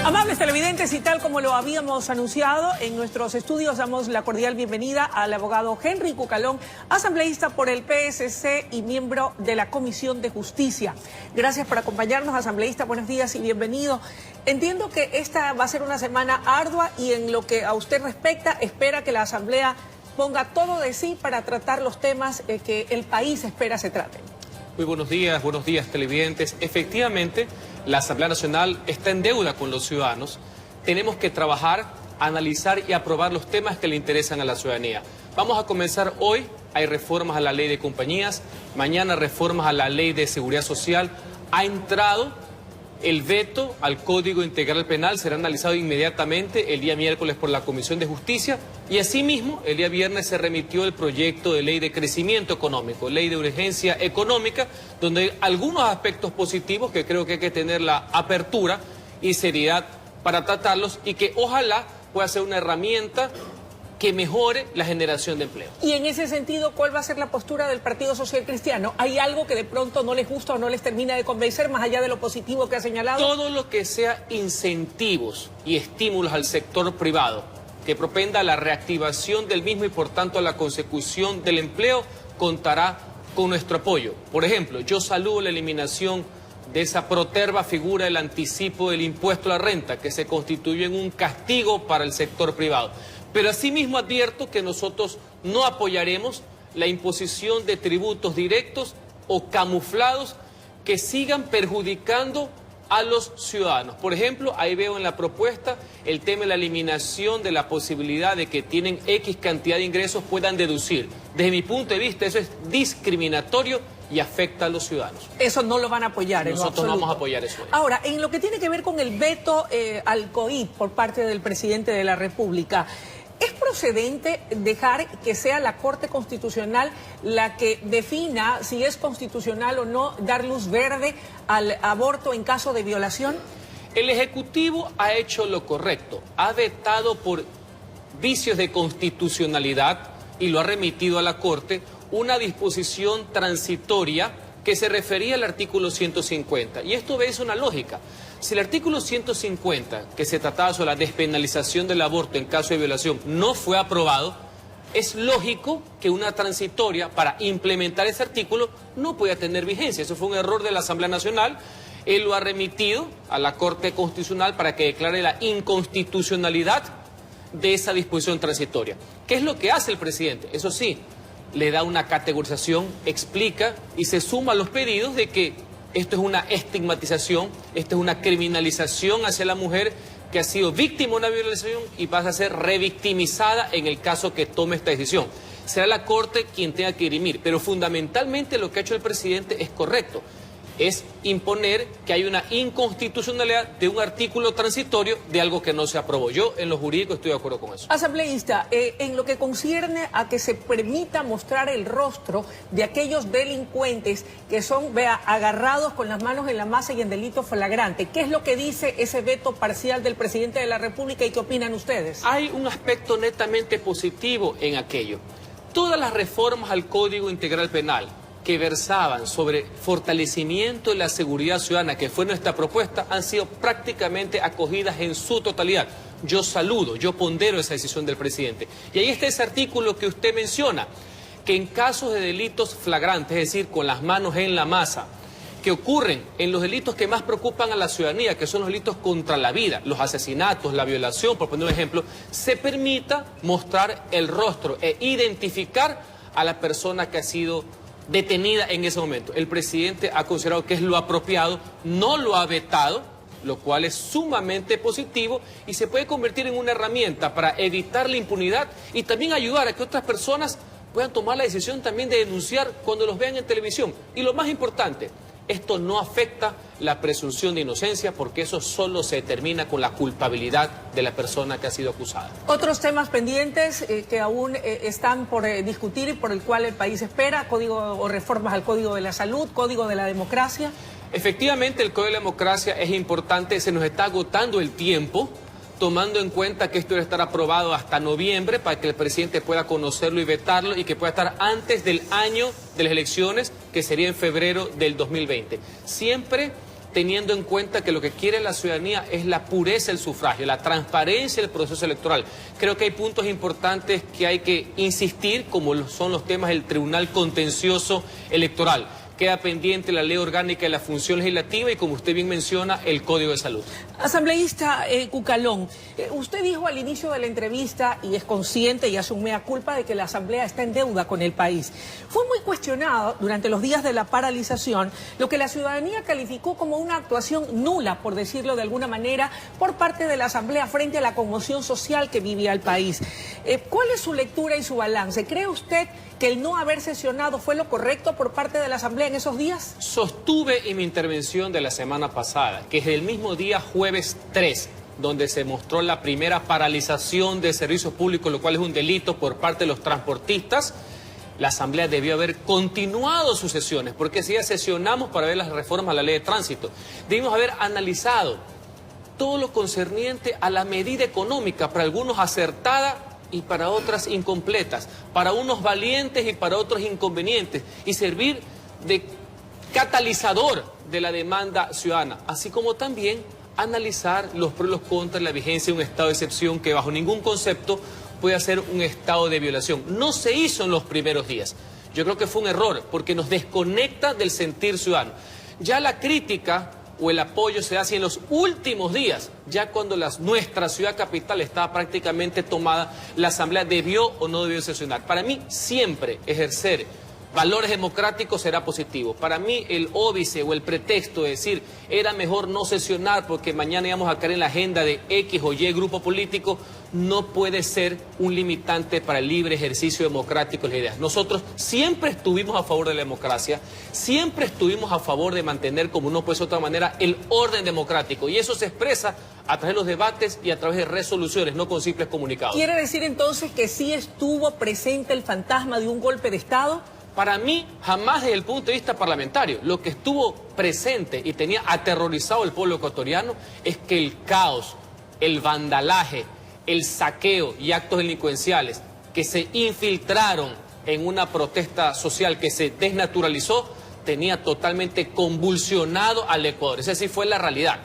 Amables televidentes, y tal como lo habíamos anunciado, en nuestros estudios damos la cordial bienvenida al abogado Henry Cucalón, asambleísta por el PSC y miembro de la Comisión de Justicia. Gracias por acompañarnos, asambleísta, buenos días y bienvenido. Entiendo que esta va a ser una semana ardua y en lo que a usted respecta, espera que la Asamblea ponga todo de sí para tratar los temas que el país espera se traten. Muy buenos días televidentes. Efectivamente, la Asamblea Nacional está en deuda con los ciudadanos. Tenemos que trabajar, analizar y aprobar los temas que le interesan a la ciudadanía. Vamos a comenzar hoy. Hay reformas a la ley de compañías, mañana reformas a la ley de seguridad social. Ha entrado el veto al Código Integral Penal, será analizado inmediatamente el día miércoles por la Comisión de Justicia, y asimismo el día viernes se remitió el proyecto de ley de crecimiento económico, ley de urgencia económica, donde hay algunos aspectos positivos que creo que hay que tener la apertura y seriedad para tratarlos y que ojalá pueda ser una herramienta que mejore la generación de empleo. Y en ese sentido, ¿cuál va a ser la postura del Partido Social Cristiano? ¿Hay algo que de pronto no les gusta o no les termina de convencer, más allá de lo positivo que ha señalado? Todo lo que sea incentivos y estímulos al sector privado, que propenda a la reactivación del mismo y por tanto a la consecución del empleo, contará con nuestro apoyo. Por ejemplo, yo saludo la eliminación de esa proterva figura del anticipo del impuesto a la renta, que se constituye en un castigo para el sector privado. Pero asimismo advierto que nosotros no apoyaremos la imposición de tributos directos o camuflados que sigan perjudicando a los ciudadanos. Por ejemplo, ahí veo en la propuesta el tema de la eliminación de la posibilidad de que tienen X cantidad de ingresos puedan deducir. Desde mi punto de vista eso es discriminatorio y afecta a los ciudadanos. Eso no lo van a apoyar. Nosotros no vamos a apoyar eso. Ahora, en lo que tiene que ver con el veto al COVID por parte del presidente de la República, ¿es procedente dejar que sea la Corte Constitucional la que defina si es constitucional o no dar luz verde al aborto en caso de violación? El Ejecutivo ha hecho lo correcto, ha vetado por vicios de constitucionalidad y lo ha remitido a la Corte una disposición transitoria que se refería al artículo 150. Y esto obedece una lógica. Si el artículo 150, que se trataba sobre la despenalización del aborto en caso de violación, no fue aprobado, es lógico que una transitoria para implementar ese artículo no pueda tener vigencia. Eso fue un error de la Asamblea Nacional. Él lo ha remitido a la Corte Constitucional para que declare la inconstitucionalidad de esa disposición transitoria. ¿Qué es lo que hace el presidente? Eso sí, le da una categorización, explica y se suma a los pedidos de que esto es una estigmatización, esto es una criminalización hacia la mujer que ha sido víctima de una violación y pasa a ser revictimizada en el caso que tome esta decisión. Será la Corte quien tenga que dirimir, pero fundamentalmente lo que ha hecho el presidente es correcto. Es imponer que hay una inconstitucionalidad de un artículo transitorio de algo que no se aprobó. Yo en lo jurídico estoy de acuerdo con eso. Asambleísta, en lo que concierne a que se permita mostrar el rostro de aquellos delincuentes que son, agarrados con las manos en la masa y en delito flagrante, ¿qué es lo que dice ese veto parcial del presidente de la República y qué opinan ustedes? Hay un aspecto netamente positivo en aquello. Todas las reformas al Código Integral Penal que versaban sobre fortalecimiento de la seguridad ciudadana, que fue nuestra propuesta, han sido prácticamente acogidas en su totalidad. Yo saludo, yo pondero esa decisión del presidente. Y ahí está ese artículo que usted menciona, que en casos de delitos flagrantes, es decir, con las manos en la masa, que ocurren en los delitos que más preocupan a la ciudadanía, que son los delitos contra la vida, los asesinatos, la violación, por poner un ejemplo, se permita mostrar el rostro e identificar a la persona que ha sido detenida en ese momento. El presidente ha considerado que es lo apropiado, no lo ha vetado, lo cual es sumamente positivo y se puede convertir en una herramienta para evitar la impunidad y también ayudar a que otras personas puedan tomar la decisión también de denunciar cuando los vean en televisión. Y lo más importante, esto no afecta la presunción de inocencia porque eso solo se determina con la culpabilidad de la persona que ha sido acusada. Otros temas pendientes que aún están por discutir y por el cual el país espera, código o reformas al Código de la Salud, Código de la Democracia. Efectivamente, el Código de la Democracia es importante, se nos está agotando el tiempo, tomando en cuenta que esto debe estar aprobado hasta noviembre para que el presidente pueda conocerlo y vetarlo y que pueda estar antes del año de las elecciones, que sería en febrero del 2020. Siempre teniendo en cuenta que lo que quiere la ciudadanía es la pureza del sufragio, la transparencia del proceso electoral. Creo que hay puntos importantes que hay que insistir, como son los temas del Tribunal Contencioso Electoral. Queda pendiente la ley orgánica de la función legislativa y, como usted bien menciona, el Código de Salud. Asambleísta Cucalón, usted dijo al inicio de la entrevista, y es consciente y asume mea culpa de que la Asamblea está en deuda con el país. Fue muy cuestionado durante los días de la paralización lo que la ciudadanía calificó como una actuación nula, por decirlo de alguna manera, por parte de la Asamblea frente a la conmoción social que vivía el país. ¿Cuál es su lectura y su balance? ¿Cree usted que el no haber sesionado fue lo correcto por parte de la Asamblea en esos días? Sostuve en mi intervención de la semana pasada que es el mismo día jueves 3, donde se mostró la primera paralización de servicios públicos, lo cual es un delito por parte de los transportistas, la Asamblea debió haber continuado sus sesiones, porque si ya sesionamos para ver las reformas a la ley de tránsito, debimos haber analizado todo lo concerniente a la medida económica, para algunos acertada y para otras incompletas, para unos valientes y para otros inconvenientes, y servir de catalizador de la demanda ciudadana, así como también analizar los pros y los contras de la vigencia de un estado de excepción que bajo ningún concepto puede ser un estado de violación. No se hizo en los primeros días. Yo creo que fue un error porque nos desconecta del sentir ciudadano. Ya la crítica o el apoyo se hace en los últimos días, ya cuando nuestra ciudad capital estaba prácticamente tomada, la Asamblea debió o no debió sesionar. Para mí siempre ejercer valores democráticos será positivo. Para mí el óbice o el pretexto de decir era mejor no sesionar porque mañana íbamos a caer en la agenda de X o Y grupo político no puede ser un limitante para el libre ejercicio democrático de las ideas. Nosotros siempre estuvimos a favor de la democracia, siempre estuvimos a favor de mantener, como no puede ser de otra manera, el orden democrático, y eso se expresa a través de los debates y a través de resoluciones, no con simples comunicados. ¿Quiere decir entonces que sí estuvo presente el fantasma de un golpe de Estado? Para mí, jamás desde el punto de vista parlamentario. Lo que estuvo presente y tenía aterrorizado al pueblo ecuatoriano es que el caos, el vandalaje, el saqueo y actos delincuenciales que se infiltraron en una protesta social que se desnaturalizó, tenía totalmente convulsionado al Ecuador. Esa sí fue la realidad.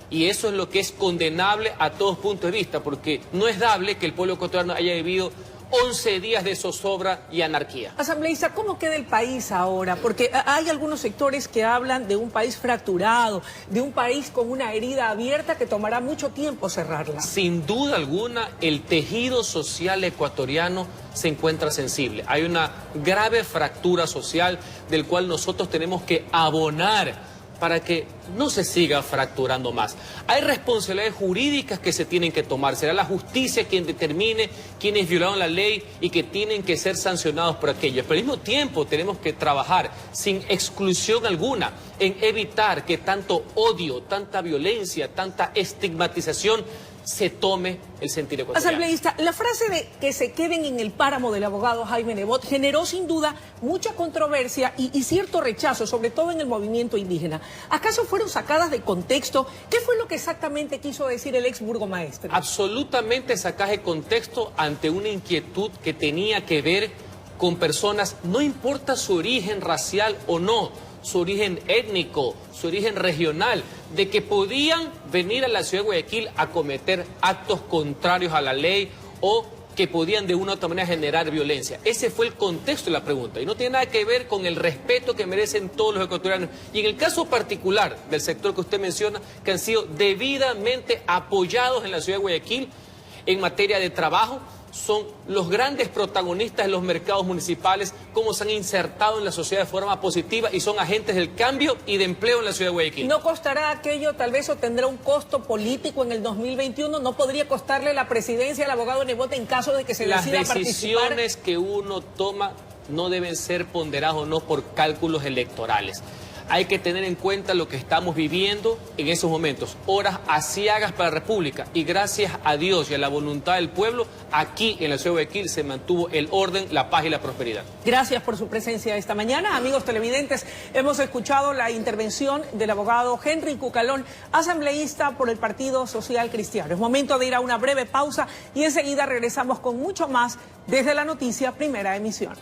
Y eso es lo que es condenable a todos puntos de vista, porque no es dable que el pueblo ecuatoriano haya vivido 11 días de zozobra y anarquía. Asambleísta, ¿cómo queda el país ahora? Porque hay algunos sectores que hablan de un país fracturado, de un país con una herida abierta que tomará mucho tiempo cerrarla. Sin duda alguna, el tejido social ecuatoriano se encuentra sensible. Hay una grave fractura social del cual nosotros tenemos que abonar para que no se siga fracturando más. Hay responsabilidades jurídicas que se tienen que tomar. Será la justicia quien determine quiénes violaron la ley y que tienen que ser sancionados por aquello. Pero al mismo tiempo tenemos que trabajar sin exclusión alguna en evitar que tanto odio, tanta violencia, tanta estigmatización se tome el sentir ecuatoriano. Asambleísta, la frase de que se queden en el páramo del abogado Jaime Nebot generó sin duda mucha controversia y cierto rechazo, sobre todo en el movimiento indígena. ¿Acaso fueron sacadas de contexto? ¿Qué fue lo que exactamente quiso decir el ex burgomaestre? Absolutamente sacadas de contexto ante una inquietud que tenía que ver con personas, no importa su origen racial o no, su origen étnico, su origen regional, de que podían venir a la ciudad de Guayaquil a cometer actos contrarios a la ley o que podían de una u otra manera generar violencia. Ese fue el contexto de la pregunta y no tiene nada que ver con el respeto que merecen todos los ecuatorianos. Y en el caso particular del sector que usted menciona, que han sido debidamente apoyados en la ciudad de Guayaquil en materia de trabajo, son los grandes protagonistas de los mercados municipales, cómo se han insertado en la sociedad de forma positiva y son agentes del cambio y de empleo en la ciudad de Guayaquil. ¿No costará aquello tal vez o tendrá un costo político en el 2021? ¿No podría costarle la presidencia al abogado Nebot en caso de que se decida participar? Las decisiones que uno toma no deben ser ponderadas o no por cálculos electorales. Hay que tener en cuenta lo que estamos viviendo en esos momentos, horas aciagas para la República, y gracias a Dios y a la voluntad del pueblo, aquí en la ciudad de Guayaquil se mantuvo el orden, la paz y la prosperidad. Gracias por su presencia esta mañana. Amigos televidentes, hemos escuchado la intervención del abogado Henry Cucalón, asambleísta por el Partido Social Cristiano. Es momento de ir a una breve pausa y enseguida regresamos con mucho más desde la noticia Primera Emisión.